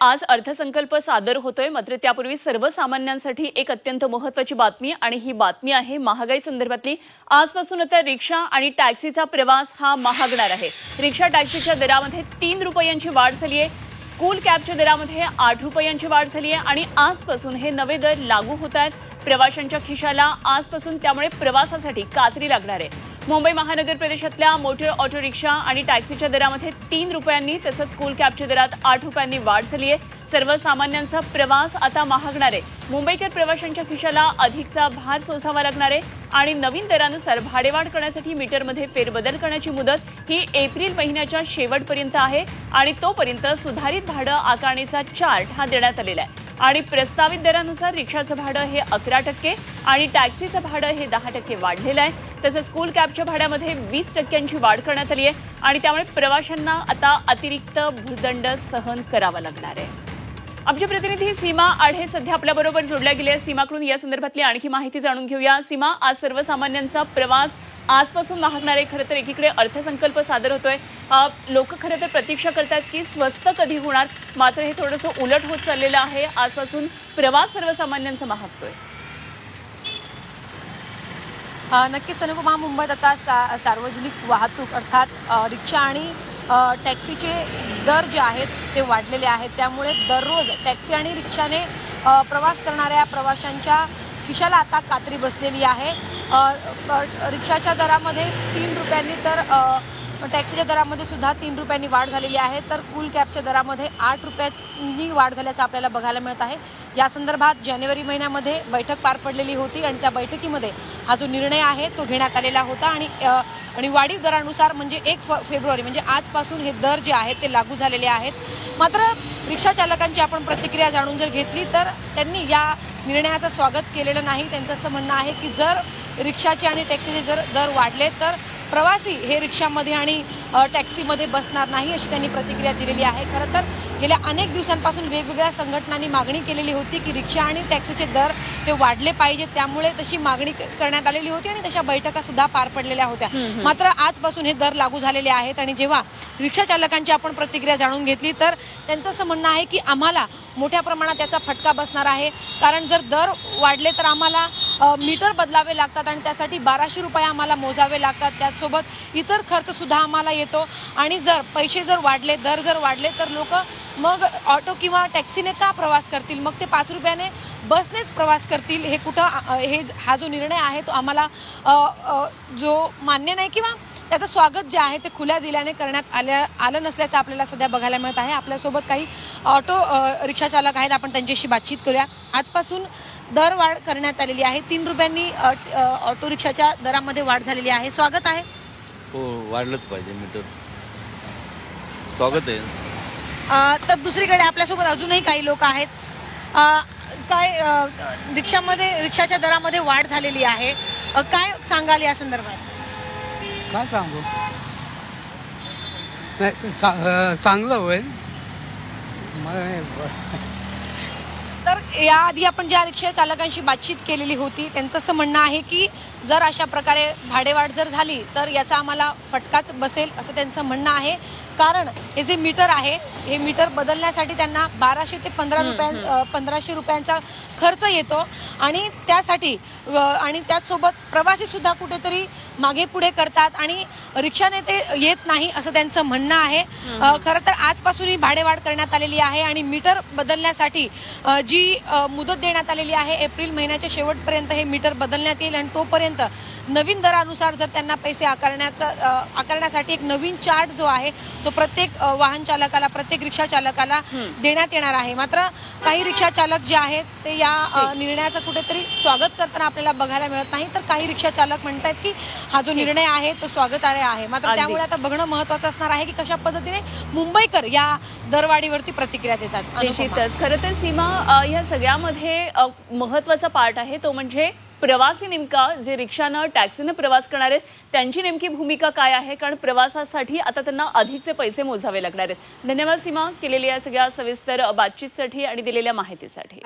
आज अर्थसंकल्प सादर होतोय, मात्र त्यापूर्वी सर्वसामान्यांसाठी एक अत्यंत महत्त्वाची बातमी आणि ही बातमी आहे महागाई संदर्भातली। आजपासून आता रिक्षा आणि टॅक्सीचा प्रवास हा महागणार आहे। रिक्षा टॅक्सीच्या दरामध्ये 3 रुपयांची वाढ झाली आहे। कूल कॅबच्या दरामध्ये 8 रुपयांची वाढ झाली आहे आणि आजपासून हे नवे दर लागू होत आहेत। प्रवाशांच्या खिशाला आजपासून त्यामुळे प्रवासासाठी कात्री लागणार आहे। मुंबई महानगर प्रदेशातल्या मोटर ऑटो रिक्षा आणि टॅक्सीच्या दरामध्ये 3 रुपयांनी तसंच कूल कॅबच्या दरात 8 रुपयांनी वाढ झाली आहे। सर्वसामान्यांचा प्रवास आता महागणार आहे। मुंबईकर प्रवाशांच्या खिशाला अधिकचा भार सोसावा लागणार आहे आणि नवीन दरानुसार भाडेवाढ करण्यासाठी मीटरमध्ये फेरबदल करण्याची मुदत ही एप्रिल महिन्याच्या शेवटपर्यंत आहे आणि तोपर्यंत सुधारित भाडं आकारणीचा चार्ट हा देण्यात आलेला आहे आणि प्रस्तावित दरानुसार रिक्षाचं भाडं हे 11% आणि टॅक्सीचं भाडं हे 10% वाढलेलं आहे। तसंच कूल कॅबच्या भाड्यामध्ये 20% वाढ करण्यात आली आहे आणि त्यामुळे प्रवाशांना आता अतिरिक्त भूर्दंड सहन करावा लागणार आहे। आमची प्रतिनिधी सीमा आढे सध्या आपल्याबरोबर जोडल्या गेली आहे। सीमाकडून या संदर्भातली आणखी माहिती जाणून घेऊया। सीमा, आज सर्वसामान्यांचा प्रवास आजपासून महागणार आहे। खरं तर एकीकडे अर्थसंकल्प सादर होतोय, लोक खरं तर प्रतीक्षा करतात की स्वस्त कधी होणार, मात्र हे थोडंसं उलट होत चाललेलं आहे। आजपासून प्रवास सर्वसामान्यांचा महागतोय। नक्कीच अनुपमा, मुंबईत आता सार्वजनिक वाहतूक अर्थात रिक्षा आणि टॅक्सीचे दर जे आहेत ते वाढलेले आहेत। त्यामुळे दररोज टॅक्सी आणि रिक्षाने प्रवास करणाऱ्या प्रवाशांच्या खिशाला आता कात्री बसलेली आहे। रिक्षाच्या दरामध्ये 3 रुपयांनी तर टॅक्सीच्या दरामध्ये सुद्धा 3 रुपयांनी वाढ झालेली आहे, तर कूल कॅबच्या दरामध्ये 8 रुपयांनी वाढ झाल्याचं आपल्याला बघायला मिळत आहे। या संदर्भात जानेवारी महिन्यामध्ये बैठक पार पडलेली होती आणि त्या बैठकीमध्ये हा जो निर्णय आहे तो घेण्यात आलेला होता आणि वाढीव दरानुसार म्हणजे 1 फेब्रुवारी म्हणजे आजपासून हे दर जे आहेत ते लागू झालेले आहेत। मात्र रिक्षा चालकांची आपण प्रतिक्रिया जाणून जर घेतली तर त्यांनी या निर्णयाचं स्वागत केलेलं नाही। त्यांचं असं म्हणणं आहे की जर रिक्षाचे आणि टॅक्सीचे जर दर वाढले तर प्रवासी हे रिक्षामध्ये आणि टॅक्सीमध्ये बसणार नाही, अशी त्यांनी प्रतिक्रिया दिलेली आहे। खरं तर गेल्या अनेक दिवसांपासून वेगवेगळ्या संघटनांनी मागणी केलेली होती की रिक्षा आणि टॅक्सीचे दर हे वाढले पाहिजेत, त्यामुळे तशी मागणी करण्यात आलेली होती आणि तशा बैठका सुद्धा पार पडलेल्या होत्या। मात्र आजपासून हे दर लागू झालेले आहेत आणि जेव्हा रिक्षा चालकांची आपण प्रतिक्रिया जाणून घेतली तर त्यांचं असं म्हणणं आहे की आम्हाला मोठ्या प्रमाणात त्याचा फटका बसणार आहे, कारण जर दर वाढले तर आम्हाला मीटर बदलावे लागतात आणि त्यासाठी 1200 रुपये आम्हाला मोजावे लागतात। त्याचसोबत इतर खर्च सुद्धा आम्हाला येतो आणि जर पैसे जर वाढले, दर जर वाढले तर लोक मग ऑटो किंवा टॅक्सीने का प्रवास करतील, मग ते 5 रुपयाने बसनेच प्रवास करतील। हे कुठं हा जो निर्णय आहे तो आम्हाला जो मान्य नाही किंवा त्याचं स्वागत जे आहे ते खुल्या दिल्याने करण्यात आलं नसल्याचं आपल्याला सध्या बघायला मिळत आहे। आपल्यासोबत काही ऑटो रिक्षा चालक आहेत, आपण त्यांच्याशी बातचीत करूया। आजपासून दर वाढ करण्यात आलेली आहे, 3 रुपयांनी ऑटो रिक्षाच्या दरामध्ये वाढ झालेली आहे। स्वागत आहे। हो, वाढलंच पाहिजे मीटर, स्वागत आहे। तर दुसरीकडे आपल्यासोबत अजूनही काही लोक आहेत। काय रिक्षाच्या दरामध्ये वाढ झालेली आहे, काय सांगाल या संदर्भात? काय सांगू, चांगलं होईल। तर याआधी आपण ज्या रिक्षा चालकांशी बातचीत केलेली होती त्यांचं असं म्हणणं आहे की जर अशा प्रकारे भाडेवाढ जर झाली तर याचा आम्हाला फटकाच बसेल, असं त्यांचं म्हणणं आहे। कारण हे जे मीटर आहे हे मीटर बदलण्यासाठी त्यांना 1200 ते 1500 रुपयांचा खर्च येतो आणि त्यासाठी आणि त्याचसोबत प्रवासी सुद्धा कुठेतरी मागे पुढे करतात आणि रिक्षाने ते येत नाही, असं त्यांचं म्हणणं आहे। खरं तर आजपासून ही भाडेवाढ करण्यात आलेली आहे आणि मीटर बदलण्यासाठी जी मुदत देण्यात आलेली आहे एप्रिल महिन्याच्या शेवटपर्यंत हे मीटर बदलण्यात येईल आणि तोपर्यंत नवीन दरानुसार जर त्यांना पैसे आकारण्यासाठी एक नवीन चार्ट जो आहे तो प्रत्येक वाहन चालकाला, प्रत्येक रिक्षा चालकाला देण्यात येणार आहे। मात्र काही रिक्षा चालक जे आहेत ते या निर्णयाचं कुठेतरी स्वागत करताना आपल्याला बघायला मिळत नाही, तर काही रिक्षा चालक म्हणतात की हा जो निर्णय आहे तो स्वागतार्ह आहे। मात्र त्यामुळे आता बघणं महत्त्वाचं असणार आहे की कशा पद्धतीने मुंबईकर या दरवाढीवरती प्रतिक्रिया देतात। निश्चितच खरं तर सीमा, या सगळ्यामध्ये महत्त्वाचा पार्ट आहे तो म्हणजे प्रवासी नेमका जे रिक्षानं टॅक्सीनं प्रवास करणार आहेत त्यांची नेमकी भूमिका काय आहे, कारण प्रवासासाठी आता त्यांना अधिकचे पैसे मोजावे लागणार आहेत। धन्यवाद सीमा, केलेल्या या सगळ्या सविस्तर बातचीतसाठी आणि दिलेल्या माहितीसाठी।